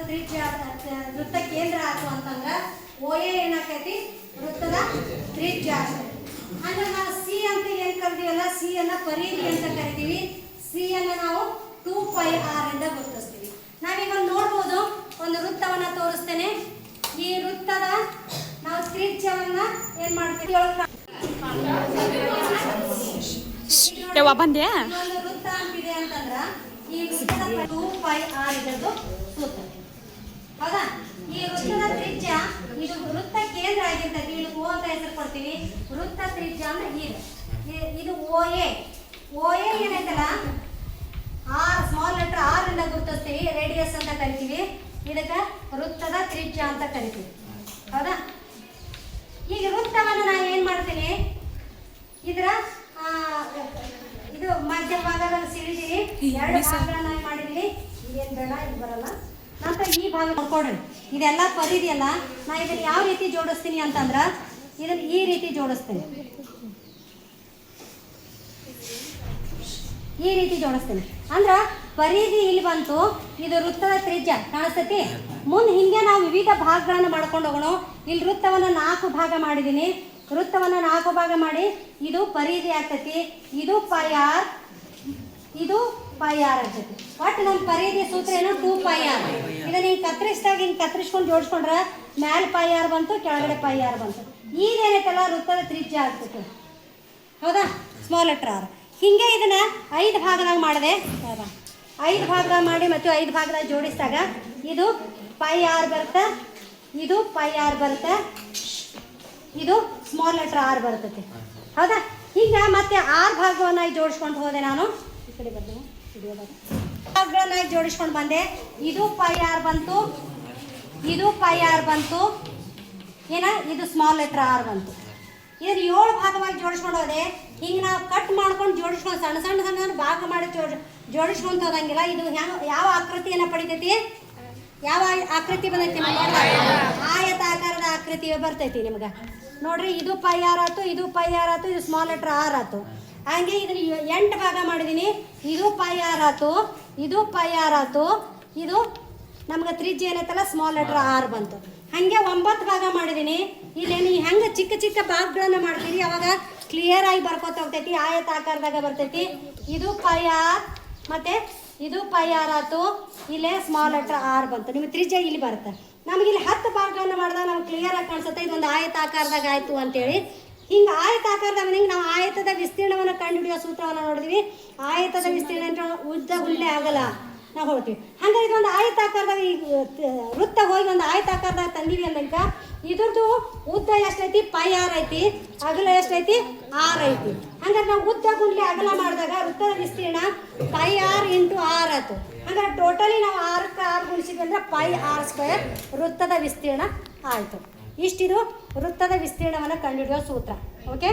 ತ್ರಿಜ್ಯ ವೃತ್ತ ಕೇಂದ್ರ ಆಯ್ತು ಅಂತಂದ್ರೆ OA ಏನಾಕೈತಿ ವೃತ್ತದ ತ್ರಿಜ್ಯ ಆಗ್ತದೆ. ಅಂದ್ರೆ ನಾವು ಸಿ ಅಂತ ಏನು ಕರಿತೀವಲ್ಲ, ಸಿ ಅನ್ನ ಪರಿಧಿ ಅಂತ ಕರಿತೀವಿ. ಸಿ ಅನ್ನ ನಾವು 2πr ಇಂದ ಗುರುತಿಸ್ತೀವಿ. ನಾವೀಗ ನೋಡ್ಬೋದು, ಒಂದು ವೃತ್ತವನ್ನ ತೋರಿಸ್ತೇನೆ. ಈ ವೃತ್ತದ ನಾವು ತ್ರಿಜ್ಯವನ್ನ ಏನ್ ಮಾಡ್ತೀವಿ, ಬಂದ್ಯಾ ಒಂದು ವೃತ್ತ ಅಂತಿದೆ ಅಂತಂದ್ರ ಈ ವೃತ್ತದ 2πr ಇದರದ್ದು ಸೂತ್ರ. ಹೌದಾ? ಈ ವೃತ್ತದ ತ್ರಿಜ್ಯ ಇದು ವೃತ್ತ ಕೇಂದ್ರ ಆಗಿರ್ತದೆ. ಇದು O ಅಂತ ಹೆಸರು ಕೊಡ್ತೀವಿ. ವೃತ್ತ ತ್ರಿಜ್ಯ ಅಂದ್ರೆ ಇದು OA. OA ಏನೈತಲ್ಲ, ಆರ್ ಸ್ಮಾಲ್ ಲೆಟರ್ ಆರ್ ಇಂದ ಗುರುತಿಸ್ತೀವಿ. ರೇಡಿಯಸ್ ಅಂತ ಕರಿತೀವಿ. ಇದಕ್ಕೆ ವೃತ್ತದ ತ್ರಿಜ್ಯ ಅಂತ ಕರಿತೀವಿ. ಹೌದಾ? ಈಗ ವೃತ್ತವನ್ನು ನಾನು ಏನ್ ಮಾಡ್ತೀನಿ, ಇದರ ಇದು ಮಧ್ಯ ಭಾಗದಲ್ಲಿ ಸಿಡಿದೀನಿ. 2 ಭಾಗಗಳನ್ನ ಮಾಡಿದೀನಿ. ಇದೇನು ಬೇಡ, ಇದು ಬರಲ್ಲ. ನಂತರ ಈ ಭಾಗ ನೋಡ್ಕೊಡ್ರಿ. ಇದೆಲ್ಲ ಪರಿಧಿ ಅಲ್ಲ. ನಾ ಇದನ್ನ ಯಾವ ರೀತಿ ಜೋಡಿಸ್ತೀನಿ ಅಂತಂದ್ರೆ ಇದನ್ನ ಈ ರೀತಿ ಜೋಡಿಸ್ತೀನಿ. ಈ ರೀತಿ ಜೋಡಿಸ್ತೀನಿ ಅಂದ್ರೆ ಪರಿಧಿ ಇಲ್ಲಿ ಬಂತು. ಇದು ವೃತ್ತದ ತ್ರಿಜ್ಯ ಕಾಣಿಸ್ತೈತಿ. ಮುಂದೆ ಹಿಂಗೆ ನಾವು ವಿವಿಧ ಭಾಗಗಳನ್ನು ಮಾಡ್ಕೊಂಡು ಹೋಗೋಣ. ಇಲ್ಲಿ ವೃತ್ತವನ್ನು 4 ಭಾಗ ಮಾಡಿದ್ದೀನಿ. ವೃತ್ತವನ್ನು 4 ಭಾಗ ಮಾಡಿ ಇದು ಪರಿಧಿ ಆಗ್ತೈತಿ. ಇದು πr, ಇದು πr ಆಗ್ತೈತಿ. ಒಟ್ಟು ನಮ್ಮ ಪರಿಧಿಯ ಸೂತ್ರ ಏನು, 2πr. ಇದನ್ನ ಹಿಂಗೆ ಕತ್ತರಿಸಿದಾಗ ಹಿಂಗೆ ಕತ್ತರಿಸ್ಕೊಂಡು ಜೋಡಿಸ್ಕೊಂಡ್ರೆ ಮ್ಯಾಲೆ πr ಬಂತು, ಕೆಳಗಡೆ πr ಬಂತು. ಈಗೇನೈತಲ್ಲ ವೃತ್ತದ ತ್ರಿಜ್ಯ ಆಗ್ತೈತಿ. ಹೌದಾ? Small letter R. ಹಿಂಗೆ ಇದನ್ನ 5 ಭಾಗದಾಗ ಮಾಡಿದೆ. 5 ಭಾಗದಾಗ ಮಾಡಿ ಮತ್ತು 5 ಭಾಗದಾಗ ಜೋಡಿಸಿದಾಗ ಇದು πr ಬರುತ್ತೆ, ಇದು πr ಬರುತ್ತೆ, ಇದು ಸ್ಮಾಲ್ ಲೆಟರ್ ಆರ್ ಬರ್ತೈತಿ. ಹೌದಾ? ಈಗ ಮತ್ತೆ 6 ಭಾಗವನ್ನ ಜೋಡಿಸ್ಕೊಂಡು ಹೋದೆ ನಾನು. ಈ ಕಡೆ ಬಂದೆ, ಭಾಗಗಳನ್ನ ಜೋಡಿಸ್ಕೊಂಡು ಬಂದೆ. ಇದು πr ಬಂತು, ಇದು πr ಬಂತು, ಏನ ಇದು ಸ್ಮಾಲ್ ಲೆಟರ್ ಆರ್ ಬಂತು. ಇದನ್ನು 7 ಭಾಗವಾಗಿ ಜೋಡಿಸ್ಕೊಂಡು ಹೋದೆ. ಹಿಂಗೆ ನಾವು ಕಟ್ ಮಾಡ್ಕೊಂಡು ಜೋಡಿಸ್ಕೊಂಡು ಸಣ್ಣ ಸಣ್ಣ ಸಣ್ಣ ಭಾಗ ಮಾಡಿ ಜೋಡಿಸ್ಕೊಂತ ಹೋದಂಗಿಲ್ಲ. ಇದು ಯಾವ ಆಕೃತಿಯನ್ನು ಪಡಿತೈತಿ, ಯಾವ ಆಕೃತಿ ಬಂದೈತಿ, ಆಯತಾಕಾರದ ಆಕೃತಿ ಬರ್ತೈತಿ ನಿಮ್ಗೆ. ನೋಡ್ರಿ, ಇದು πr ಆಯ್ತು, ಇದು πr ಆಯ್ತು, ಇದು ಸ್ಮಾಲ್ ಲೆಟರ್ ಆರ್ ಆಯ್ತು. ಹಂಗೆ ಇದನ್ನ 8 ಭಾಗ ಮಾಡಿದ್ದೀನಿ. ಇದು πr ಆಯ್ತು, ಇದು πr ಆಯ್ತು, ಇದು ನಮ್ಗೆ ತ್ರಿಜ್ಯ ಏನೈತಲ್ಲ ಸ್ಮಾಲ್ ಲೆಟರ್ ಆರ್ ಬಂತು. ಹಾಗೆ 9 ಭಾಗ ಮಾಡಿದ್ದೀನಿ. ಇಲ್ಲೇನು ಹೆಂಗೆ ಚಿಕ್ಕ ಚಿಕ್ಕ ಭಾಗಗಳನ್ನು ಮಾಡ್ತೀರಿ ಅವಾಗ ಕ್ಲಿಯರ್ ಆಗಿ ಬರ್ಕೋತ ಹೋಗ್ತೈತಿ. ಆಯತಾಕಾರದಾಗ ಬರ್ತೈತಿ. ಇದು πr ಮತ್ತೆ ಇದು πr ಆಯ್ತು, ಇಲ್ಲೇ ಸ್ಮಾಲ್ ಲೆಟರ್ ಆರ್ ಬಂತು. ನಿಮ್ಗೆ ತ್ರಿಜ್ಯ ಇಲ್ಲಿ ಬರುತ್ತೆ. ನಮಗೆ ಇಲ್ಲಿ 10 ಭಾಗಗಳನ್ನು ಮಾಡಿದಾಗ ನಮ್ಗೆ ಕ್ಲಿಯರ್ ಆಗಿ ಕಾಣಿಸುತ್ತೆ ಇದೊಂದು ಆಯತಾಕಾರದಾಗ ಆಯಿತು ಅಂತೇಳಿ. ಹಿಂಗೆ ಆಯತಾಕಾರದಾಗ ನಾವು ಆಯತದ ವಿಸ್ತೀರ್ಣವನ್ನು ಕಂಡುಹಿಡಿಯೋ ಸೂತ್ರವನ್ನು ನೋಡಿದ್ವಿ. ಆಯತದ ವಿಸ್ತೀರ್ಣ ಉದ್ದ ಗುಂಡೆ ಆಗಲ್ಲ ನಾವು ಹೋಗ್ತೀವಿ. ಹಂಗೆ ಇದೊಂದು ಆಯತಾಕಾರದಾಗ ಈ ವೃತ್ತ ಹೋಗಿ ಒಂದು ಆಯತಾಕಾರದಾಗ ತಂದೀವಿ ಅಂದಂಕ ಇದ್ರದ್ದು ಉದ್ದ ಎಷ್ಟೈತಿ, πr ಐತಿ, ಅಗಲ ಎಷ್ಟೈತಿ, ಆರ್ ಐತಿ. ಹಂಗಾರೆ ನಾವು ಉದ್ದ ಗುಂಡ್ಲಿ ಅಗಲ ಮಾಡಿದಾಗ ವೃತ್ತದ ವಿಸ್ತೀರ್ಣ πr × r ಆಯ್ತು. ಹಂಗಾರೆ ಟೋಟಲಿ ನಾವು 6ಕ್ಕೆ 6 ಗುಣಿಸಿದ್ವಿ ಅಂದ್ರೆ πr² ವೃತ್ತದ ವಿಸ್ತೀರ್ಣ ಆಯಿತು. ಇಷ್ಟಿದು ವೃತ್ತದ ವಿಸ್ತೀರ್ಣವನ್ನು ಕಂಡುಹಿಡಿಯೋ ಸೂತ್ರ. ಓಕೆ.